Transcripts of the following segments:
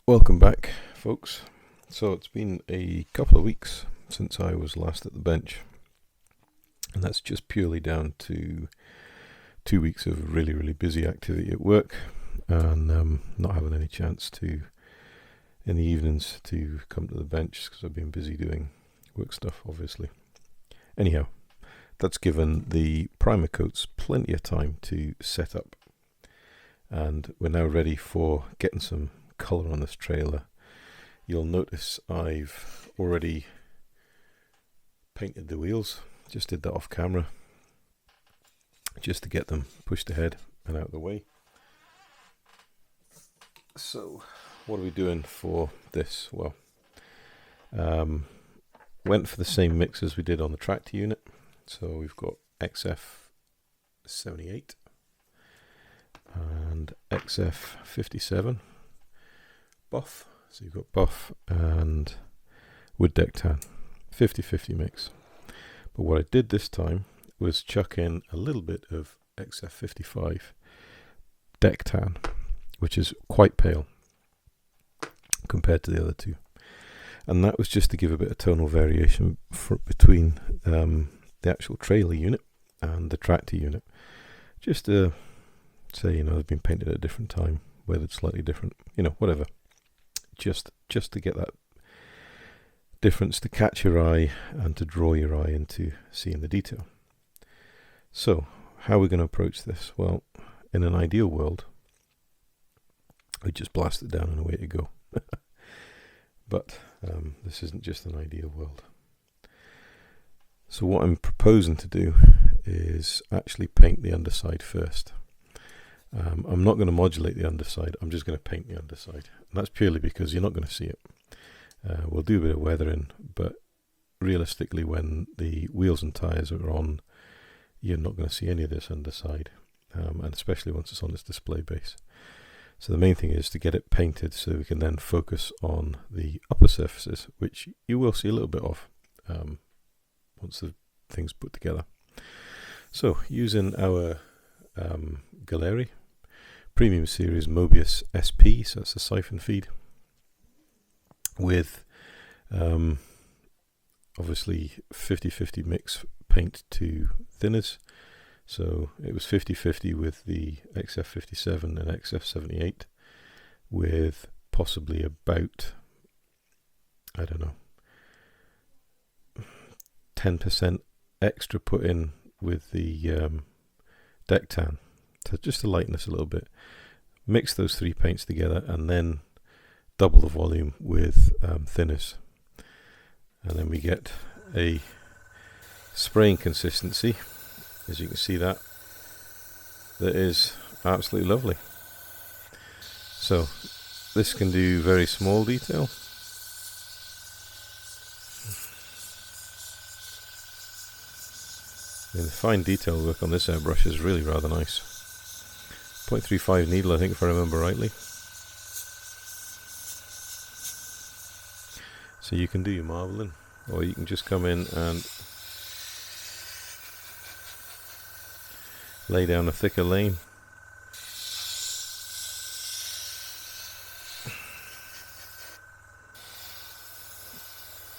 Welcome back, folks. So it's been a couple of weeks since I was last at the bench, and that's just purely down to 2 weeks of really busy activity at work, and not having any chance to, in the evenings, to come to the bench because I've been busy doing work stuff, obviously. Anyhow, that's given the primer coats plenty of time to set up, and we're now ready for getting some colour on this trailer. You'll notice I've already painted the wheels, just did that off camera, just to get them pushed ahead and out of the way. So what are we doing for this? Well, went for the same mix as we did on the tractor unit. So we've got XF78 and XF57 buff. So you've got buff and wood deck tan, 50-50 mix. But what I did this time was chuck in a little bit of XF55 deck tan, which is quite pale compared to the other two. And that was just to give a bit of tonal variation between the actual trailer unit and the tractor unit. Just to say, they've been painted at a different time, weathered slightly different, whatever. Just to get that difference to catch your eye and to draw your eye into seeing the detail. So, how are we going to approach this? Well, in an ideal world, we just blast it down and away to go. But this isn't just an ideal world. So what I'm proposing to do is actually paint the underside first. I'm not going to modulate the underside, I'm just going to paint the underside. And that's purely because you're not going to see it. We'll do a bit of weathering, but realistically when the wheels and tyres are on, you're not going to see any of this underside, and especially once it's on this display base. So the main thing is to get it painted so we can then focus on the upper surfaces, which you will see a little bit of once the thing's put together. So using our Gaahleri Premium Series Mobius-SP, so it's a siphon feed with obviously 50-50 mix paint to thinners. So it was 50-50 with the XF57 and XF78, with possibly about, 10% extra put in with the deck tan, just to lighten us a little bit. Mix those three paints together and then double the volume with thinners, and then we get a spraying consistency, as you can see, that is absolutely lovely. So this can do very small detail. The fine detail work on this airbrush is really rather nice. 0.35 needle, I think, if I remember rightly. So you can do your marbling, or you can just come in and lay down a thicker lane.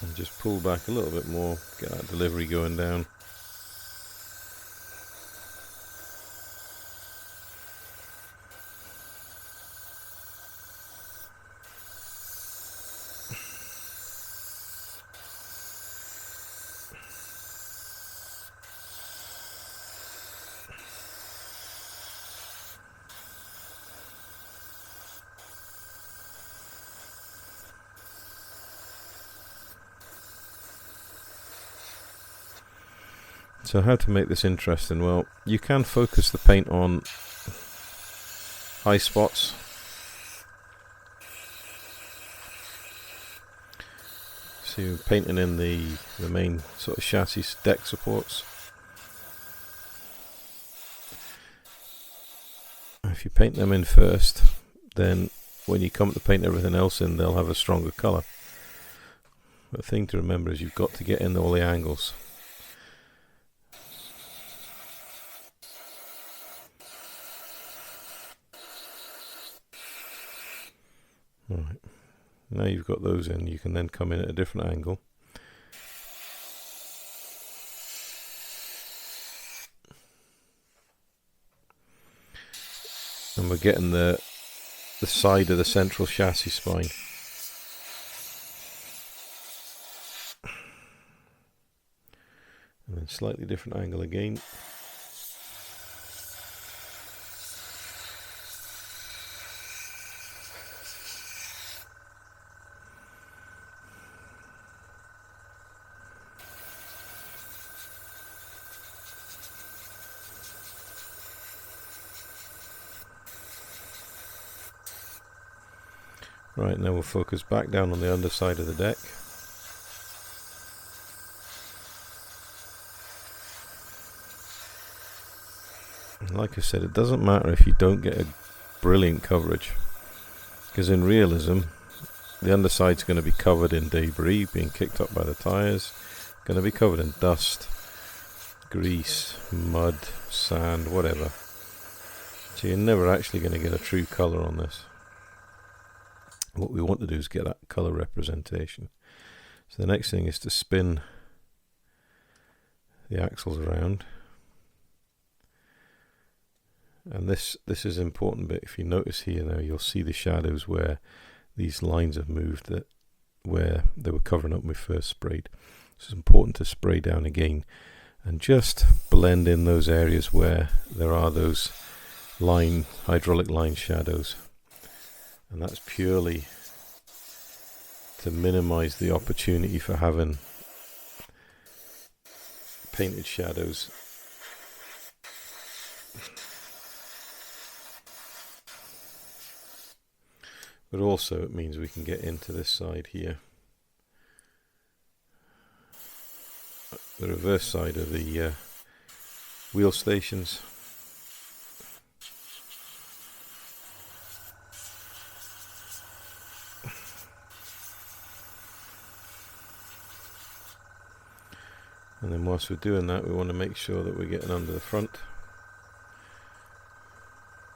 And just pull back a little bit more, get that delivery going down. So how to make this interesting? Well, you can focus the paint on high spots. So you're painting in the main sort of chassis deck supports. If you paint them in first, then when you come to paint everything else in, they'll have a stronger colour. But the thing to remember is you've got to get in all the angles. Right. Now you've got those in, you can then come in at a different angle. And we're getting the side of the central chassis spine. And then slightly different angle again. Right, now we'll focus back down on the underside of the deck. And like I said, it doesn't matter if you don't get a brilliant coverage, because in realism, the underside's going to be covered in debris, being kicked up by the tyres, going to be covered in dust, grease, mud, sand, whatever. So you're never actually going to get a true colour on this. What we want to do is get that colour representation. So the next thing is to spin the axles around. And this is an important bit. If you notice here now, you'll see the shadows where these lines have moved, that where they were covering up when we first sprayed. So it's important to spray down again and just blend in those areas where there are those hydraulic line shadows. And that's purely to minimize the opportunity for having painted shadows. But also it means we can get into this side here, the reverse side of the wheel stations. And then whilst we're doing that, we want to make sure that we're getting under the front.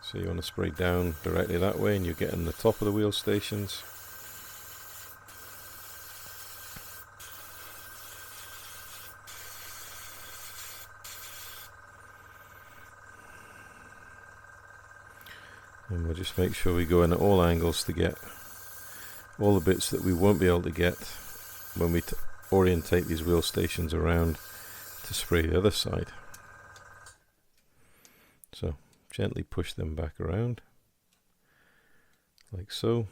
So you want to spray down directly that way, and you're getting the top of the wheel stations. And we'll just make sure we go in at all angles to get all the bits that we won't be able to get when we orientate these wheel stations around to spray the other side. So gently push them back around like so.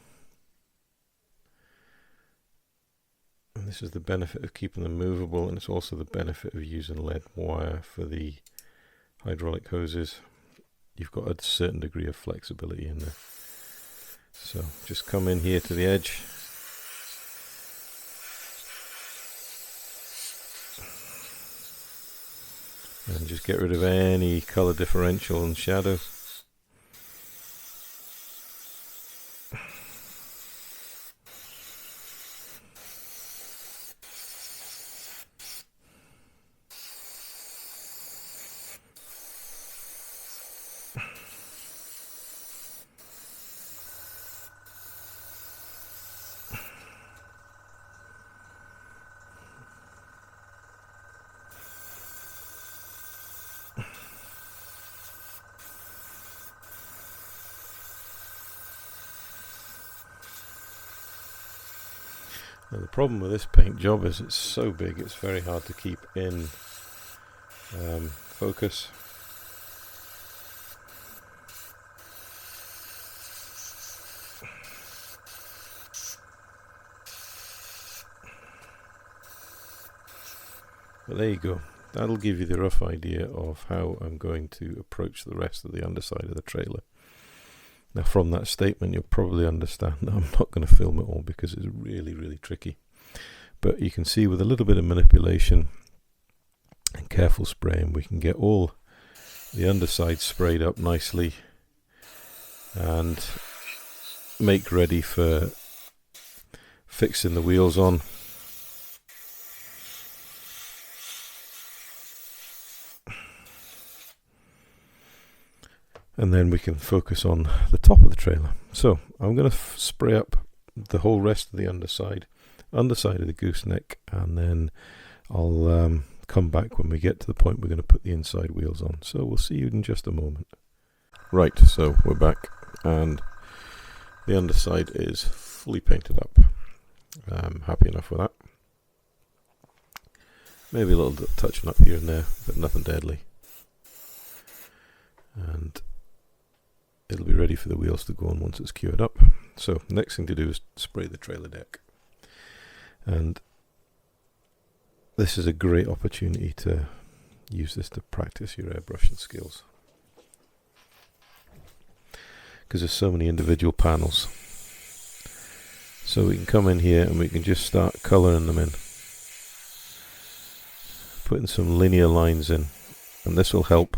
And this is the benefit of keeping them movable, and it's also the benefit of using lead wire for the hydraulic hoses. You've got a certain degree of flexibility in there. So just come in here to the edge. And just get rid of any colour differential and shadow. Now the problem with this paint job is it's so big, it's very hard to keep in focus. But there you go. That'll give you the rough idea of how I'm going to approach the rest of the underside of the trailer. Now from that statement you'll probably understand that I'm not going to film it all because it's really, really tricky. But you can see with a little bit of manipulation and careful spraying we can get all the underside sprayed up nicely and make ready for fixing the wheels on. And then we can focus on the top of the trailer. So I'm going to spray up the whole rest of the underside of the gooseneck, and then I'll come back when we get to the point we're going to put the inside wheels on. So we'll see you in just a moment. Right, so we're back, and the underside is fully painted up. I'm happy enough with that. Maybe a little touching up here and there, but nothing deadly. And it'll be ready for the wheels to go on once it's cured up. So next thing to do is spray the trailer deck. And this is a great opportunity to use this to practice your airbrushing skills, because there's so many individual panels. So we can come in here and we can just start colouring them in, putting some linear lines in, and this will help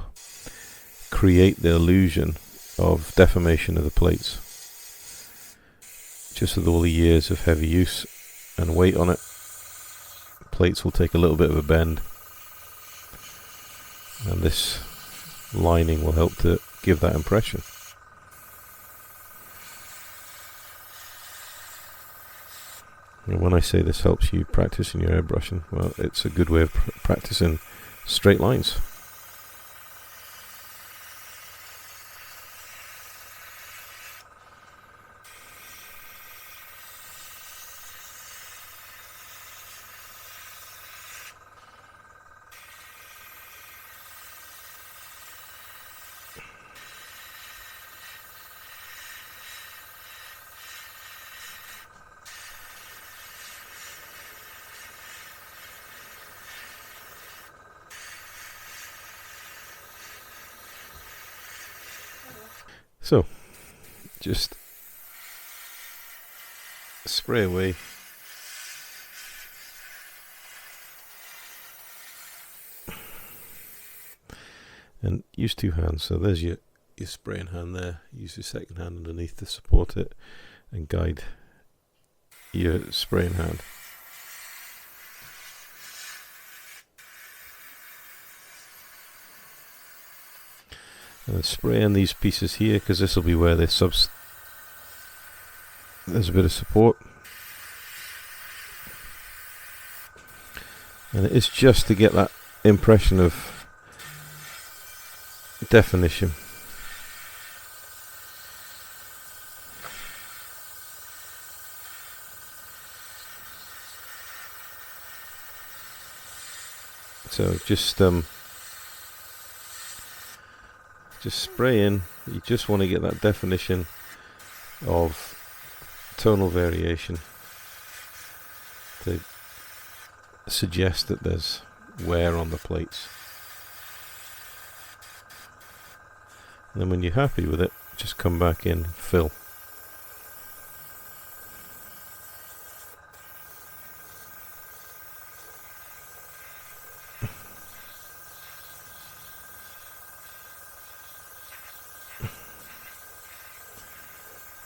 create the illusion of deformation of the plates. Just with all the years of heavy use and weight on it, plates will take a little bit of a bend, and this lining will help to give that impression. And when I say this helps you practice in your airbrushing, well, it's a good way of practicing straight lines. So, just spray away. And use two hands. So there's your spraying hand there. Use your second hand underneath to support it and guide your spraying hand. And then spray in these pieces here, because this will be where there's a bit of support. And it is just to get that impression of definition. So just spray in. You just want to get that definition of tonal variation to suggest that there's wear on the plates. And then when you're happy with it, just come back in, fill.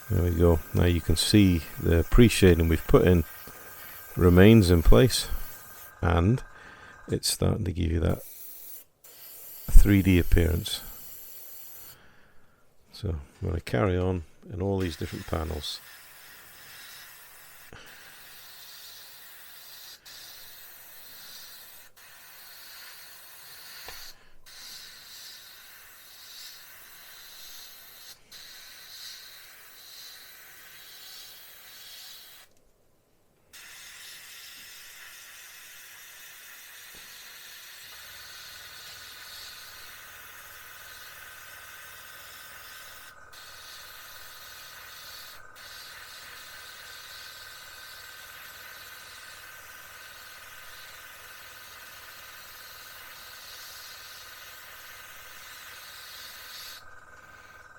There we go. Now you can see the pre-shading we've put in remains in place, and it's starting to give you that 3D appearance. So I'm going to carry on in all these different panels.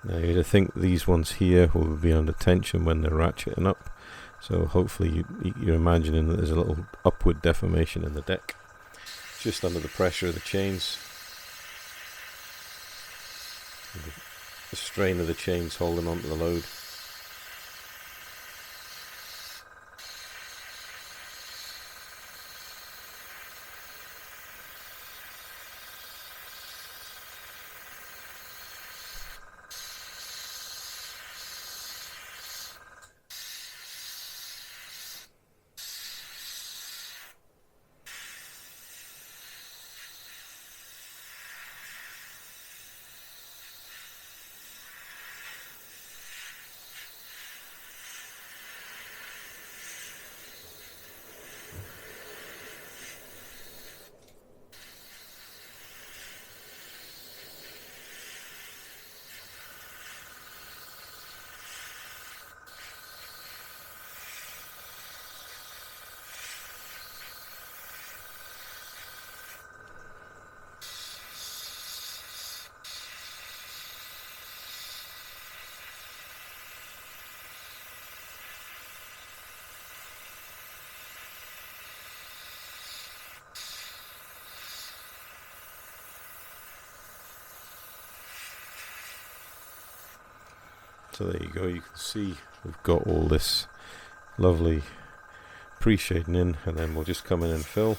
Now you'd think these ones here will be under tension when they're ratcheting up, so hopefully you're imagining that there's a little upward deformation in the deck, just under the pressure of the chains, the strain of the chains holding onto the load. So there you go, you can see we've got all this lovely pre-shading in, and then we'll just come in and fill.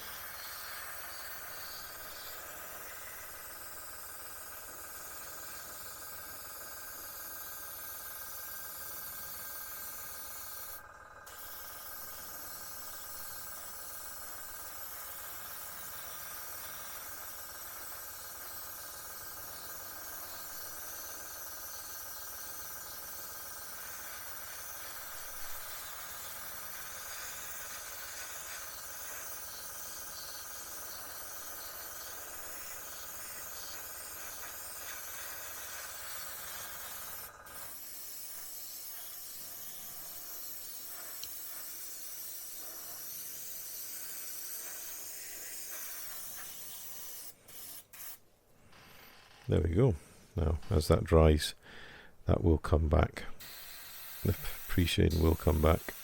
There we go. Now, as that dries, that will come back. The pre-shading will come back,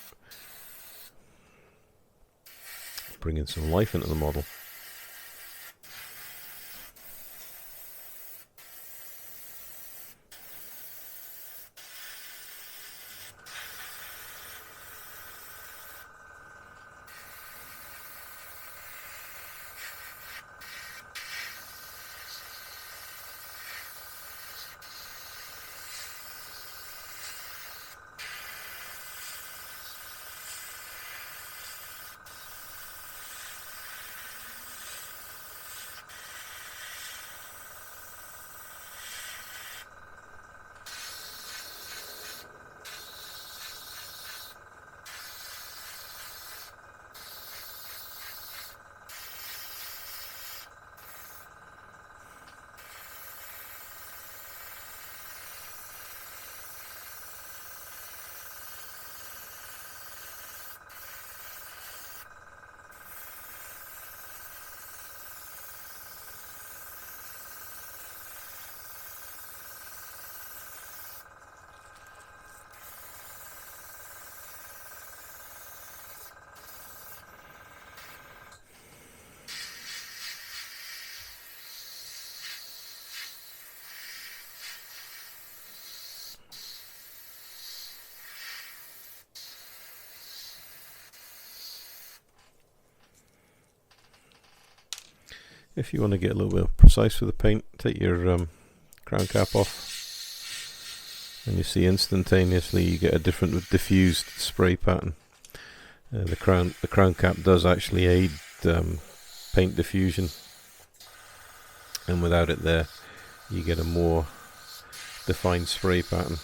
bringing some life into the model. If you want to get a little bit precise with the paint, take your crown cap off, and you see instantaneously you get a different diffused spray pattern. The crown cap does actually aid paint diffusion, and without it there, you get a more defined spray pattern.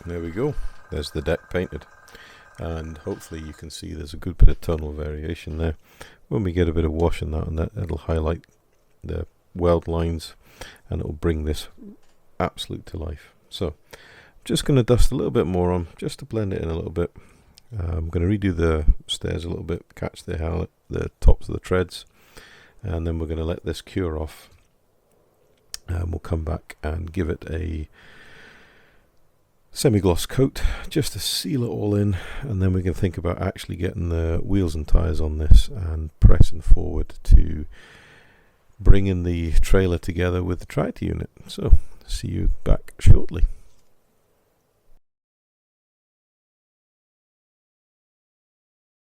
There we go, there's the deck painted, and hopefully you can see there's a good bit of tonal variation there. When we get a bit of wash in that, and that it'll highlight the weld lines and it'll bring this absolute to life. So I'm just going to dust a little bit more on just to blend it in a little bit. I'm going to redo the stairs a little bit, catch the tops of the treads, and then we're going to let this cure off, and we'll come back and give it a semi-gloss coat just to seal it all in, and then we can think about actually getting the wheels and tyres on this and pressing forward to bringing the trailer together with the tractor unit. So see you back shortly.